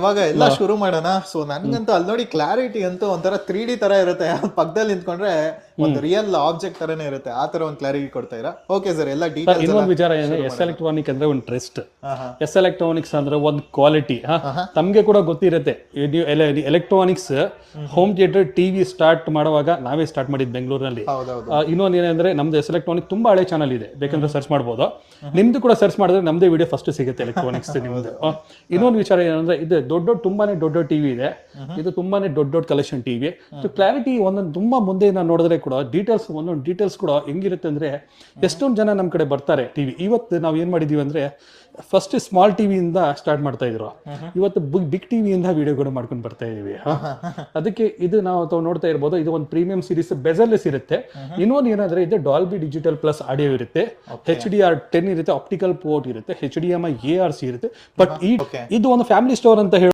ಇವಾಗ ಎಲ್ಲ ಶುರು ಮಾಡೋಣ. ಸೊ ನನ್ಗಂತೂ ಅಲ್ಲಿ ನೋಡಿ ಕ್ಲಾರಿಟಿ ಅಂತೂ ಒಂಥರ 3D ತರ ಇರುತ್ತೆ. ಪಕ್ಕದಲ್ಲಿ ನಿಂತ್ಕೊಂಡ್ರೆ ಒಂದು ರಿಯಲ್ ಆಬ್ಜೆಕ್ಟ್ ತರನೇ ಇರುತ್ತೆ. ಆ ತರ ಒಂದು ಕ್ಲಾರಿಟಿ ಕೊಡ್ತಾ ಇರಾ? ಓಕೆ ಸರ್, ಎಲ್ಲ ಡೀಟೇಲ್ಸ್. ಇನ್ನೊಂದು ವಿಚಾರ ಏನಂದ್ರೆ ಎಸ್ ಎಲೆಕ್ಟ್ರಾನಿಕ್ ಅಂದ್ರೆ ಒಂದು ಟ್ರಸ್ಟ್. ಎಸ್ ಎಲೆಕ್ಟ್ರಾನಿಕ್ಸ್ ಅಂದ್ರೆ ಒಂದು ಕ್ವಾಲಿಟಿ. ತಮ್ಗೆ ಕೂಡ ಗೊತ್ತಿರುತ್ತೆ, electronics home theatre TV start ಮಾಡುವಾಗ ನಾವೇ ಸ್ಟಾರ್ಟ್ ಮಾಡಿದ್ ಬೆಂಗಳೂರಿನಲ್ಲಿ. ಇನ್ನೊಂದು ಏನಂದ್ರೆ ನಮ್ದು ಎಸ್ ಎಲೆಕ್ಟ್ರಾನಿಕ್ ತುಂಬಾ ಹಳೆ ಚಾನಲ್ ಇದೆ, ಬೇಕಂದ್ರೆ ಸರ್ಚ್ ಮಾಡ್ಬೋದು. ನಿಮ್ದು ಕೂಡ ಸರ್ಚ್ ಮಾಡಿದ್ರೆ ನಮ್ದೇ ವಿಡಿಯೋ ಫಸ್ಟ್ ಸಿಗುತ್ತೆ ಎಲೆಕ್ಟ್ರಾನಿಕ್ಸ್ ನಿಮ್ದು. ಇನ್ನೊಂದು ವಿಚಾರ ಏನಂದ್ರೆ ಇದು ತುಂಬಾನೇ ದೊಡ್ಡ ಟಿವಿ ಇದೆ. ಇದು ತುಂಬಾನೇ ದೊಡ್ಡ ಕಲೆಕ್ಷನ್ ಟಿವಿ. ಕ್ಲಾರಿಟಿ ಒಂದೊಂದು ತುಂಬಾ ಮುಂದೆ ನಾವು ನೋಡಿದ್ರೆ ಕೂಡ ಒಂದೊಂದು ಡೀಟೇಲ್ಸ್ ಕೂಡ ಹೆಂಗಿರುತ್ತೆ ಅಂದ್ರೆ, ಎಷ್ಟೊಂದು ಜನ ನಮ್ಮ ಕಡೆ ಬರ್ತಾರೆ ಟಿವಿ. ಇವತ್ತು ನಾವು ಏನ್ ಮಾಡಿದೀವಿ ಅಂದ್ರೆ, ಫಸ್ಟ್ ಸ್ಮಾಲ್ ಟಿವಿಯಿಂದ ಸ್ಟಾರ್ಟ್ ಮಾಡ್ತಾ ಇದ್ರು, ಇವತ್ತು ಬಿಗ್ ಟಿವಿಯಿಂದ ವಿಡಿಯೋಗಳು ಮಾಡ್ಕೊಂಡು ಬರ್ತಾ ಇದೀವಿ. ಅದಕ್ಕೆ ಇದು ನಾವು ನೋಡ್ತಾ ಇರ್ಬೋದು, ಇದು ಒಂದು ಪ್ರೀಮಿಯಂ ಸೀರೀಸ್, ಬೆಜರ್ಲೆಸ್ ಇರುತ್ತೆ. ಇನ್ನೊಂದು ಏನಂದ್ರೆ ಇದು ಡಾಲ್ಬಿ ಡಿಜಿಟಲ್ ಪ್ಲಸ್ ಆಡಿಯೋ ಇರುತ್ತೆ, HDR10 ಇರುತ್ತೆ, ಆಪ್ಟಿಕಲ್ ಪೋರ್ಟ್ ಇರುತ್ತೆ, HDMI ARC ಇರುತ್ತೆ. ಬಟ್ ಇದು ಒಂದು ಫ್ಯಾಮಿಲಿ ಸ್ಟೋರ್ ಅಂತ ಹೇಳಿ